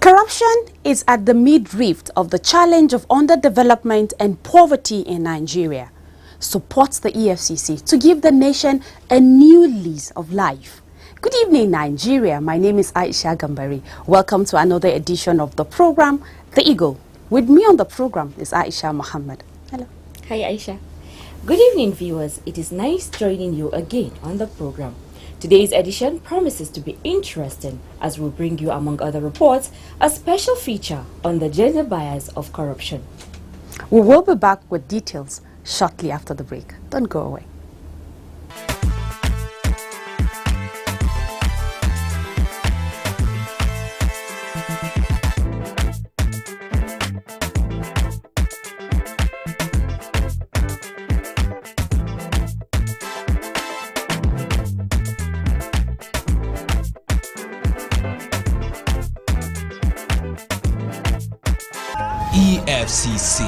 Corruption is at the midriff of the challenge of underdevelopment and poverty in Nigeria. Supports the EFCC to give the nation a new lease of life. Good evening, Nigeria. My name is Aisha Gambari. Welcome to another edition of the program, The Eagle. With me on the program is Aisha Muhammad. Hello. Hi, Aisha. Good evening, viewers. It is nice joining you again on the program. Today's edition promises to be interesting as we'll bring you, among other reports, a special feature on the gender bias of corruption. We will be back with details shortly after the break. Don't go away. EFCC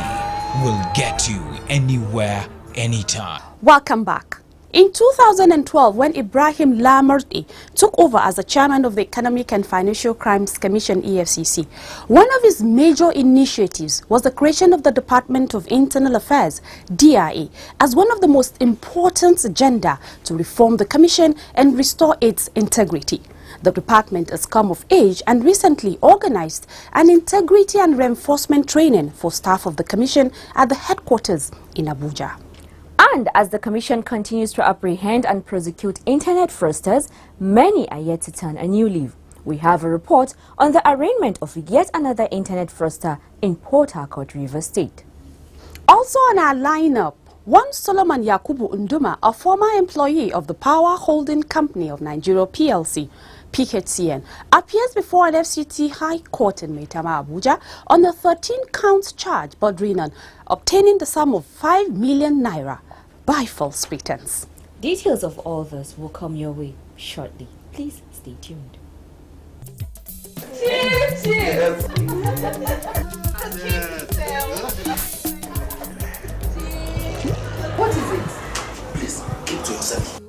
will get you anywhere, anytime. Welcome back. In 2012, when Ibrahim Lamurdi took over as the chairman of the Economic and Financial Crimes Commission, EFCC, one of his major initiatives was the creation of the Department of Internal Affairs, DIA, as one of the most important agenda to reform the commission and restore its integrity. The department has come of age and recently organized an integrity and reinforcement training for staff of the commission at the headquarters in Abuja. And as the commission continues to apprehend and prosecute internet fraudsters, many are yet to turn a new leaf. We have a report on the arraignment of yet another internet fraudster in Port Harcourt, Rivers State. Also on our lineup, one Solomon Yakubu Nduma, a former employee of the Power Holding Company of Nigeria PLC, PHCN, appears before an FCT High Court in Maitama, Abuja on a 13-count charge bordering on obtaining the sum of 5 million naira by false pretense. Details of all this will come your way shortly. Please stay tuned. What is it? Please, keep to yourself.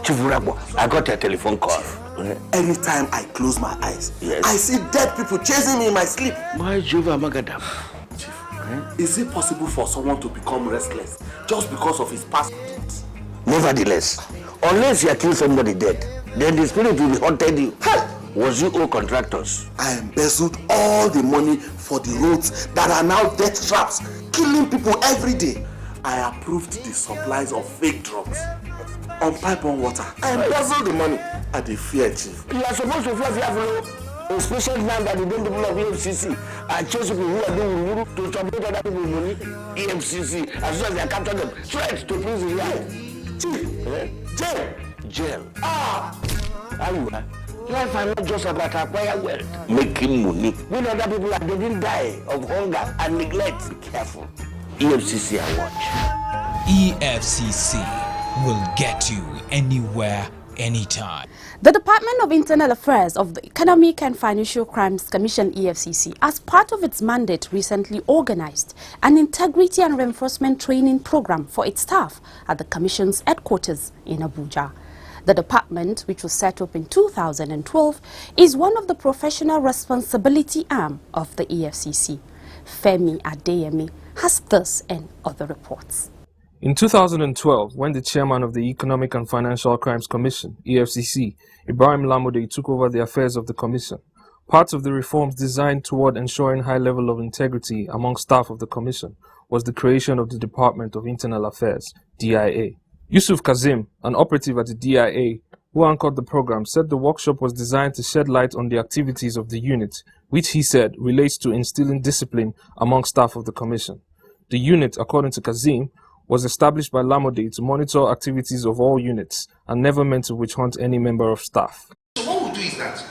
Chief Urabo, I got a telephone call. Anytime I close my eyes, Yes. I see dead people chasing me in my sleep. My Jehovah Magadam. Chief, is it possible for someone to become restless just because of his past deeds? Nevertheless, unless you kill somebody dead, then the spirit will be haunted you. Hey! Was you all contractors? I embezzled all the money for the roads that are now death traps, killing people every day. I approved the supplies of fake drugs on pipe and water. I embezzled the money. I dey fear, Chief. You are supposed to fly especially now that the people of EFCC are chasing people who are doing to submit other people's money. EFCC, as soon as they capture them, straight to prison. Chief, Jail. How you are? Life are not just about acquire wealth, making money. When other people they didn't die of hunger and neglect. Be careful. EFCC I watch. EFCC will get you anywhere, anytime. The Department of Internal Affairs of the Economic and Financial Crimes Commission, EFCC, as part of its mandate, recently organized an integrity and reinforcement training program for its staff at the Commission's headquarters in Abuja. The department, which was set up in 2012, is one of the professional responsibility arm of the EFCC. Femi Adeyemi has this and other reports. In 2012, when the chairman of the Economic and Financial Crimes Commission, EFCC, Ibrahim Lamurdi took over the affairs of the commission, part of the reforms designed toward ensuring high level of integrity among staff of the commission was the creation of the Department of Internal Affairs, DIA. Yusuf Kazim, an operative at the DIA, who anchored the program, said the workshop was designed to shed light on the activities of the unit, which he said relates to instilling discipline among staff of the commission. The unit, according to Kazim, was established by Lamode to monitor activities of all units and never meant to witch hunt any member of staff. So what we'll do is that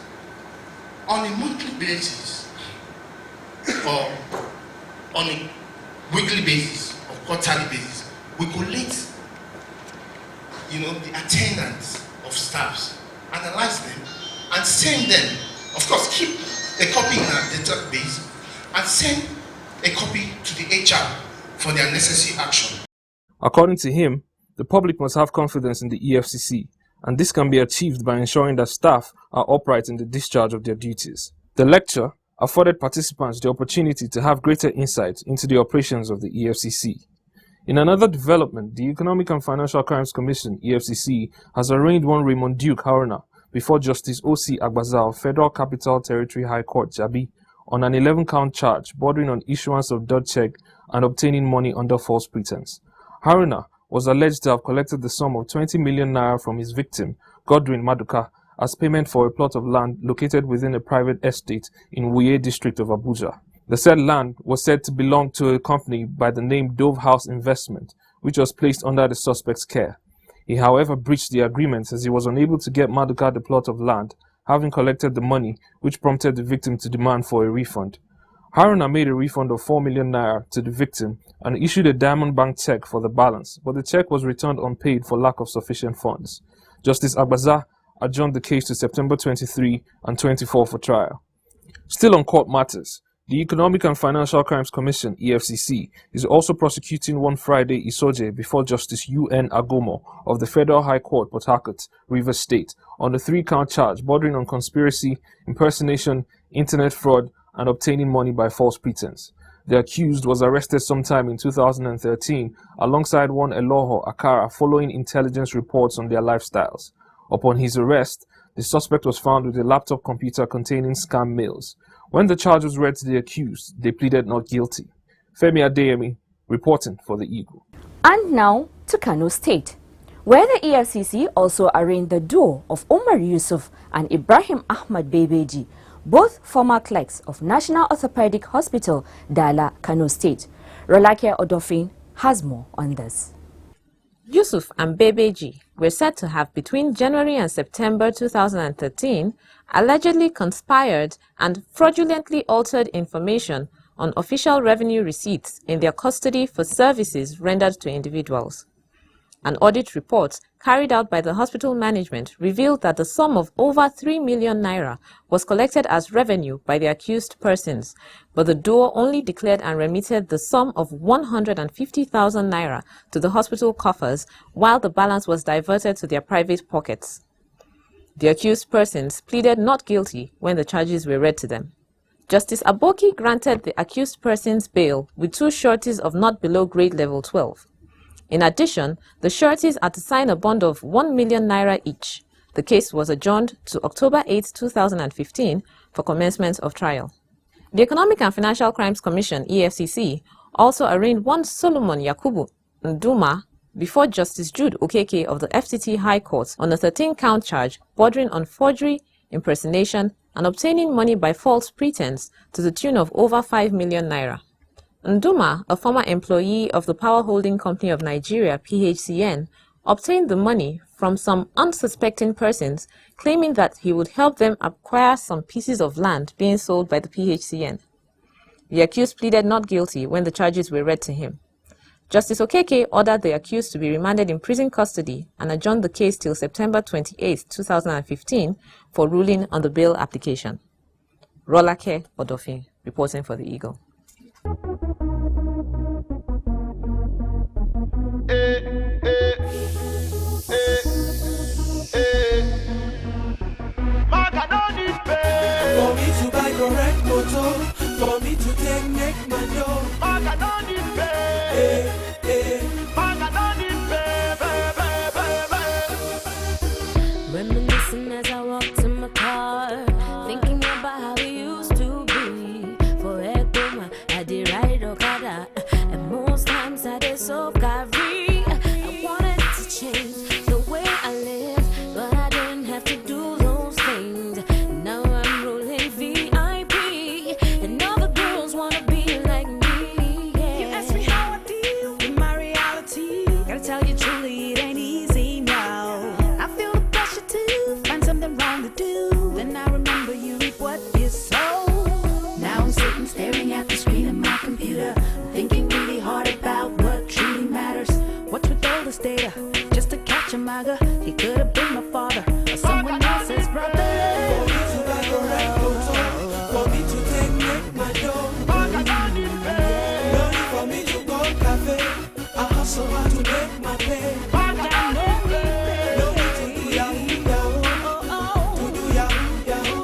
on a monthly basis or on a weekly basis or quarterly basis, we collate the attendance of staffs, analyze them and send them, of course keep a copy in our database and send a copy to the HR for their necessary action. According to him, the public must have confidence in the EFCC, and this can be achieved by ensuring that staff are upright in the discharge of their duties. The lecture afforded participants the opportunity to have greater insight into the operations of the EFCC. In another development, the Economic and Financial Crimes Commission, EFCC, has arraigned one Raymond Duke Haruna before Justice O.C. Agbaza of Federal Capital Territory High Court, Jabi, on an 11-count charge bordering on issuance of dodge check and obtaining money under false pretense. Haruna was alleged to have collected the sum of 20 million naira from his victim, Godwin Maduka, as payment for a plot of land located within a private estate in Wuye district of Abuja. The said land was said to belong to a company by the name Dove House Investment, which was placed under the suspect's care. He, however, breached the agreement as he was unable to get Maduka the plot of land, having collected the money, which prompted the victim to demand for a refund. Haruna made a refund of 4 million naira to the victim and issued a Diamond Bank check for the balance, but the check was returned unpaid for lack of sufficient funds. Justice Agbaza adjourned the case to September 23 and 24 for trial. Still on court matters, the Economic and Financial Crimes Commission, EFCC, is also prosecuting one Friday Isoje before Justice U.N. Agomo of the Federal High Court, Port Harcourt, Rivers State, on a 3-count charge bordering on conspiracy, impersonation, internet fraud, and obtaining money by false pretense. The accused was arrested sometime in 2013 alongside one Eloho Akara following intelligence reports on their lifestyles. Upon his arrest, the suspect was found with a laptop computer containing scam mails. When the charge was read to the accused, they pleaded not guilty. Femi Adeyemi, reporting for the Eagle. And now to Kano State, where the EFCC also arraigned the duo of Omar Yusuf and Ibrahim Ahmad Bebeji, both former clerks of National Orthopedic Hospital, Dala, Kano State. Rolake Odofin has more on this. Yusuf and Bebeji were said to have, between January and September 2013, allegedly conspired and fraudulently altered information on official revenue receipts in their custody for services rendered to individuals. An audit report carried out by the hospital management revealed that the sum of over 3 million naira was collected as revenue by the accused persons, but the duo only declared and remitted the sum of 150,000 naira to the hospital coffers, while the balance was diverted to their private pockets. The accused persons pleaded not guilty when the charges were read to them. Justice Aboki granted the accused persons bail with 2 sureties of not below grade level 12. In addition, the sureties are to sign a bond of 1 million naira each. The case was adjourned to October 8, 2015 for commencement of trial. The Economic and Financial Crimes Commission, EFCC, also arraigned one Solomon Yakubu Nduma before Justice Jude Okeke of the FCT High Court on a 13-count charge bordering on forgery, impersonation, and obtaining money by false pretense to the tune of over 5 million naira. Nduma, a former employee of the Power Holding Company of Nigeria, PHCN, obtained the money from some unsuspecting persons, claiming that he would help them acquire some pieces of land being sold by the PHCN. The accused pleaded not guilty when the charges were read to him. Justice Okeke ordered the accused to be remanded in prison custody and adjourned the case till September 28, 2015 for ruling on the bail application. Rolake Odofin, reporting for the Eagle. For me to buy correct motor, for me to take neck manual, reminiscing as I walk to my car, thinking about how we used to be. For Ekuma, I did ride Okada, and most times I did so carry. I wanted to change the way I live, but I didn't maga. He could have been my father or someone else's brother. For me to buy a red motor, for me to take my dough. No need for me to go cafe. I hustle hard to make my pay. No need to do yahoo yahoo, to do yahoo yahoo.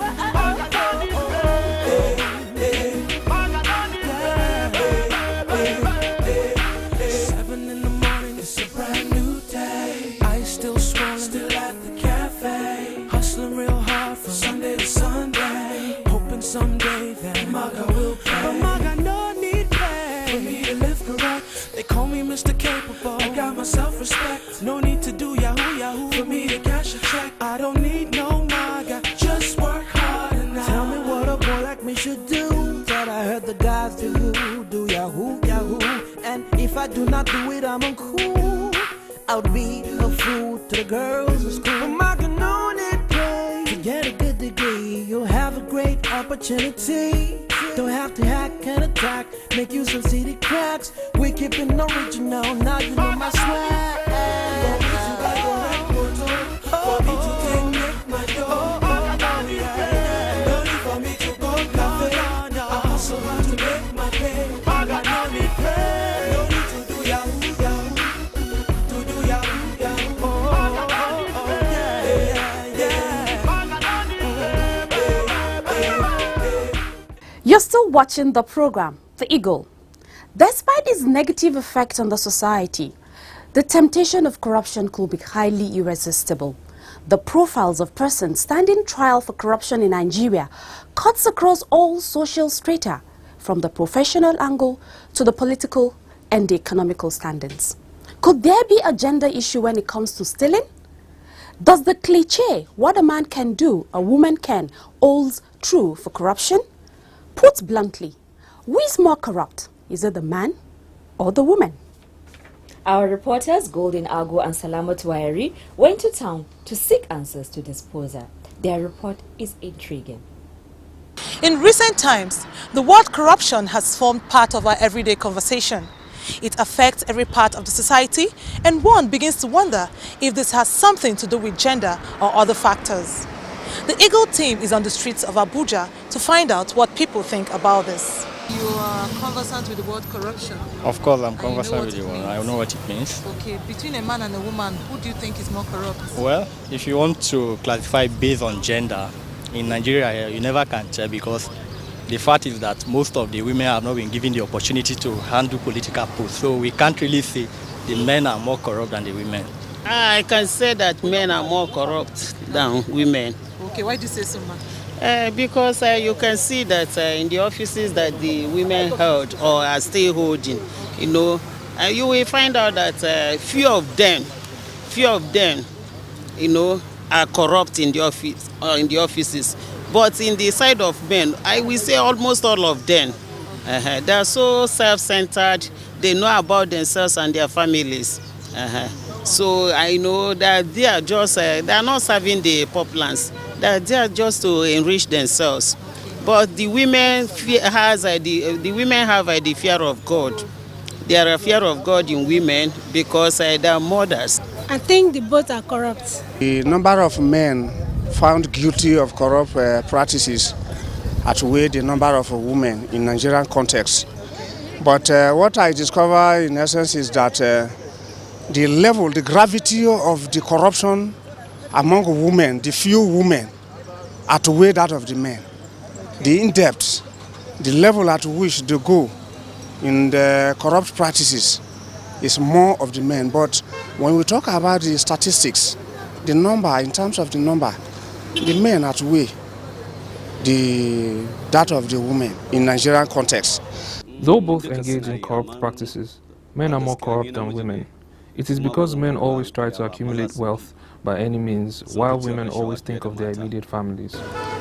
7 in the morning, it's a brand new day. I still swollen, still at the cafe. Hustling real hard from Sunday to Sunday. Hoping someday that Maga will pay. But Maga no need pay for me to live correct. They call me Mr. Capable. I got my self-respect. No need to do yahoo yahoo for me to cash a check. I don't need no Maga, just work hard and Tell me what a boy like me should do. That I heard the guys do yahoo yahoo. And if I do not do it, I'm uncool. I would be a fool to the girls in school. But Maga no need pay to get a good degree. You'll have a great opportunity. Don't have to hack and attack. Make use of CD cracks. We keep it original. Now you know my swag. For me to take my dough. No need for me to go cafe. I hustle hard to make my pay. Maga no need pay. No need to do yahoo yahoo, to do yahoo yahoo. You're still watching the program, The Eagle. Despite its negative effect on the society, the temptation of corruption could be highly irresistible. The profiles of persons standing trial for corruption in Nigeria cuts across all social strata, from the professional angle to the political and the economical standings. Could there be a gender issue when it comes to stealing? Does the cliché, what a man can do, a woman can, holds true for corruption? Put bluntly, who is more corrupt? Is it the man or the woman? Our reporters Golden Ago and Salamat Wairi went to town to seek answers to this poser. Their report is intriguing. In recent times, the word corruption has formed part of our everyday conversation. It affects every part of the society, and one begins to wonder if this has something to do with gender or other factors. The Eagle team is on the streets of Abuja to find out what people think about this. You are conversant with the word corruption. Of course, I'm conversant with the word. I know what it means. Okay, between a man and a woman, who do you think is more corrupt? Well, if you want to classify based on gender, in Nigeria, you never can tell, because the fact is that most of the women have not been given the opportunity to handle political posts. So we can't really say the men are more corrupt than the women. I can say that men are more corrupt than women. Okay, why do you say so much? Because you can see that in the offices that the women held or are still holding, you know, you will find out that few of them, you know, are corrupt in the office or in the offices. But in the side of men, I will say almost all of them. They are so self-centered. They know about themselves and their families. So I know that they are just they are not serving the populace. That they are just to enrich themselves. But the women have the fear of God. There are fear of God in women because they are mothers. I think the both are corrupt. The number of men found guilty of corrupt practices outweigh the number of women in Nigerian context. But what I discover in essence is that the level, the gravity of the corruption among women, the few women, outweigh that of the men. The in-depth, the level at which they go in the corrupt practices is more of the men. But when we talk about the statistics, the number, in terms of the number, the men outweigh that of the women in Nigerian context. Though both engage in corrupt practices, men are more corrupt than women. It is because men always try to accumulate wealth by any means, while women always think of their immediate families.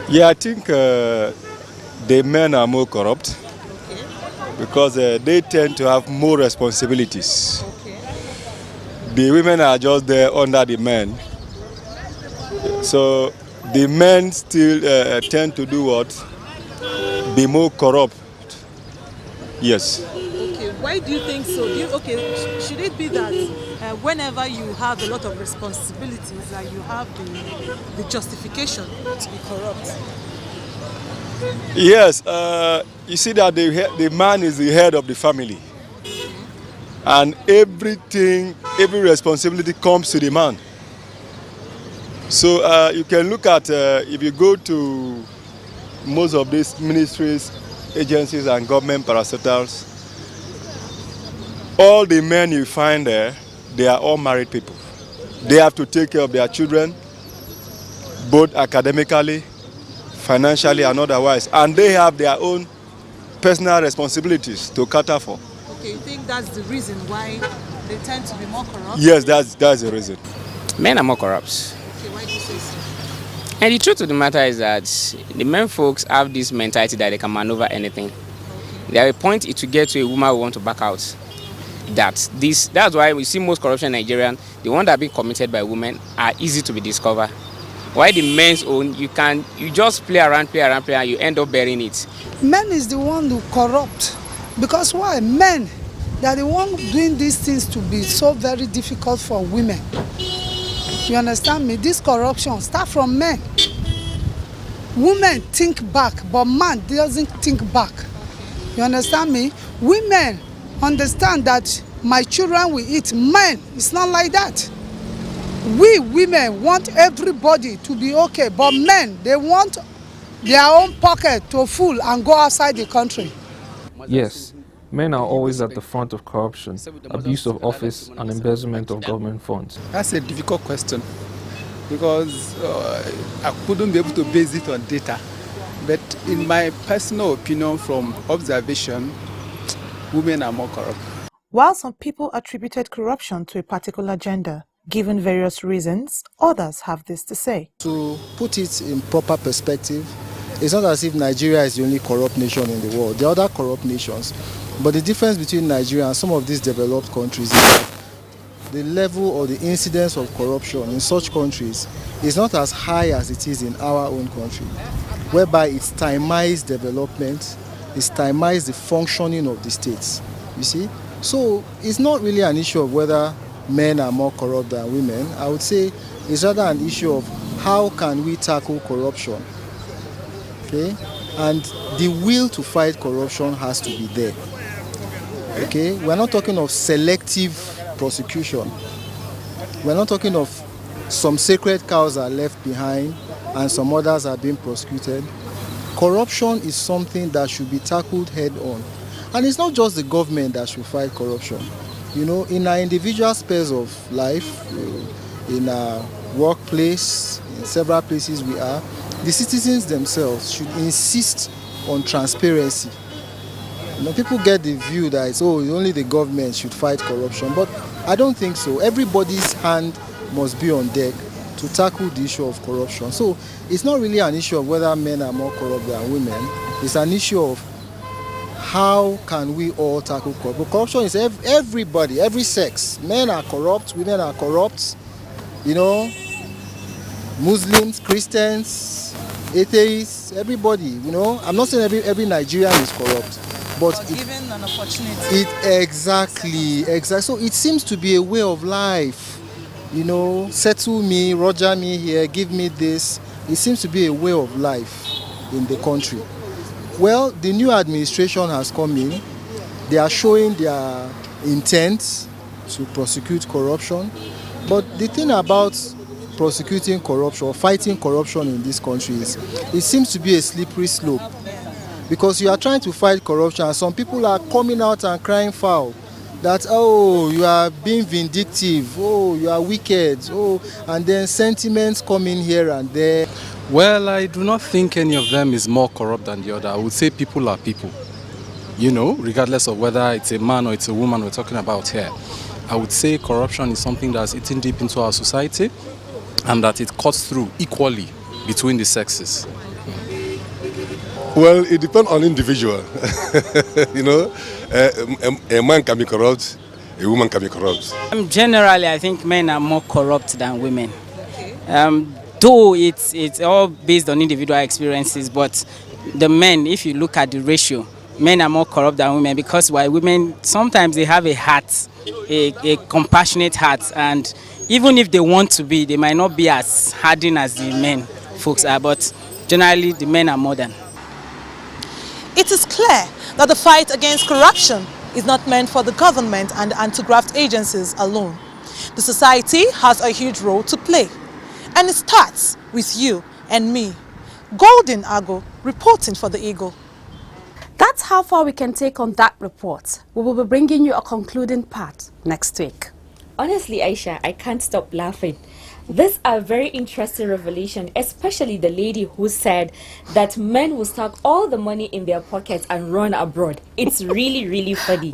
Yeah, I think the men are more corrupt because they tend to have more responsibilities. The women are just there under the men. So the men still tend to do what? Be more corrupt. Yes. Okay, why do you think so? Should it be that whenever you have a lot of responsibilities, you have the justification to be corrupt. Yes, you see that the man is the head of the family. And every responsibility comes to the man. So you can look at, if you go to most of these ministries, agencies and government parastatals, all the men you find there, they are all married people. They have to take care of their children, both academically, financially and otherwise. And they have their own personal responsibilities to cater for. Okay, you think that's the reason why they tend to be more corrupt? Yes, that's the reason. Men are more corrupt. Okay, why do you say so? And the truth of the matter is that the men folks have this mentality that they can maneuver anything. There are a point it will get to a woman who want to back out. That's why we see most corruption in Nigeria, the ones that are being committed by women are easy to be discovered. Why the men's own, you just play around, and you end up bearing it. Men is the one who corrupt. Because why? Men, they are the one doing these things to be so very difficult for women. You understand me? This corruption start from men. Women think back, but man doesn't think back. You understand me? Women understand that my children will eat. Men, it's not like that. We women want everybody to be okay, but men, they want their own pocket to full and go outside the country. Yes, men are always at the front of corruption, abuse of office and embezzlement of government funds. That's a difficult question because I couldn't be able to base it on data. But in my personal opinion, from observation, women are more corrupt. While some people attributed corruption to a particular gender, given various reasons, others have this to say. To put it in proper perspective, it's not as if Nigeria is the only corrupt nation in the world. There are other corrupt nations. But the difference between Nigeria and some of these developed countries is that the level or the incidence of corruption in such countries is not as high as it is in our own country, whereby it stymies development, it stymies the functioning of the states. You see? So it's not really an issue of whether men are more corrupt than women. I would say it's rather an issue of how can we tackle corruption. Okay? And the will to fight corruption has to be there. Okay? We're not talking of selective prosecution. We're not talking of some sacred cows are left behind and some others are being prosecuted. Corruption is something that should be tackled head on. And it's not just the government that should fight corruption. You know, in our individual spheres of life, in our workplace, in several places we are, the citizens themselves should insist on transparency. You know, people get the view that it's only the government should fight corruption, but I don't think so. Everybody's hand must be on deck to tackle the issue of corruption. So it's not really an issue of whether men are more corrupt than women. It's an issue of how can we all tackle corruption. Corruption is everybody, every sex. Men are corrupt, women are corrupt, you know, Muslims, Christians, atheists, everybody, you know. I'm not saying every Nigerian is corrupt, but given an opportunity. Exactly. So it seems to be a way of life, you know, settle me, Roger me here, give me this. It seems to be a way of life in the country. Well, the new administration has come in. They are showing their intent to prosecute corruption. But the thing about prosecuting corruption or fighting corruption in this country is it seems to be a slippery slope. Because you are trying to fight corruption and some people are coming out and crying foul. That, oh, you are being vindictive, oh, you are wicked, oh, and then sentiments come in here and there. Well, I do not think any of them is more corrupt than the other. I would say people are people, you know, regardless of whether it's a man or it's a woman we're talking about here. I would say corruption is something that's eaten deep into our society and that it cuts through equally between the sexes. Well, it depends on individual. You know, a man can be corrupt, a woman can be corrupt. Generally, I think men are more corrupt than women. Though it's all based on individual experiences, but the men, if you look at the ratio, men are more corrupt than women, because why women sometimes they have a heart, a compassionate heart, and even if they want to be, they might not be as hardened as the men folks are, but generally the men are modern. It is clear that the fight against corruption is not meant for the government and anti-graft agencies alone. The society has a huge role to play, and it starts with you and me. Golden Ago, reporting for the Eagle. That's how far we can take on that report. We will be bringing you a concluding part next week. Honestly, Aisha, I can't stop laughing. These are very interesting revelation, especially the lady who said that men will stack all the money in their pockets and run abroad. It's really, really funny.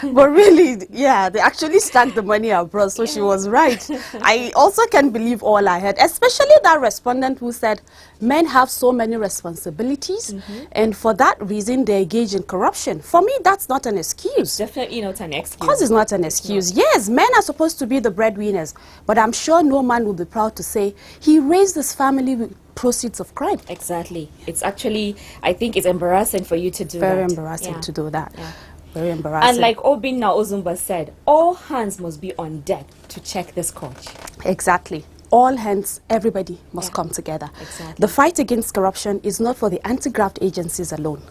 But really, yeah, they actually stacked the money abroad, so she was right. I also can't believe all I heard, especially that respondent who said men have so many responsibilities, and for that reason they engage in corruption. For me, that's not an excuse. Definitely not an excuse. Of course it's not an excuse. Yes, men are supposed to be the breadwinners, but I'm sure no man will be proud to say he raised his family with proceeds of crime. Exactly. It's actually, I think it's embarrassing for you to do that. Very embarrassing to do that. Yeah. Very embarrassing. And like Obinna Ozumba said, all hands must be on deck to check this coach. Exactly. All hands, everybody must come together. Exactly. The fight against corruption is not for the anti-graft agencies alone.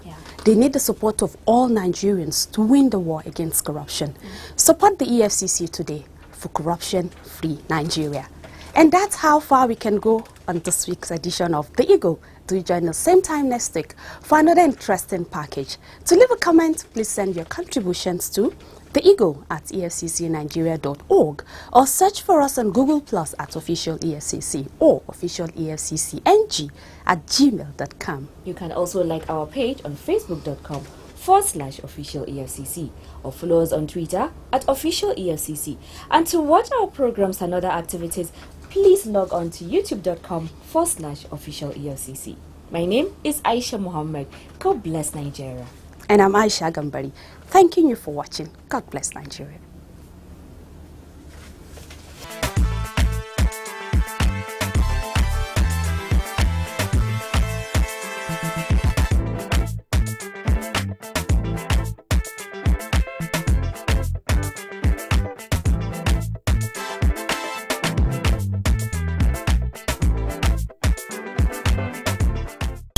They need the support of all Nigerians to win the war against corruption. Support the EFCC today for corruption-free Nigeria. And that's how far we can go on this week's edition of The Eagle. Do join us same time next week for another interesting package. To leave a comment, please send your contributions to The Eagle at efccnigeria.org or search for us on Google Plus at Official EFCC or Official EFCC NG at gmail.com. You can also like our page on facebook.com/Official EFCC or follow us on Twitter at Official EFCC. And to watch our programs and other activities, please log on to youtube.com/Official EFCC. My name is Aisha Muhammad. God bless Nigeria. And I'm Aisha Gambari. Thanking you for watching. God bless Nigeria.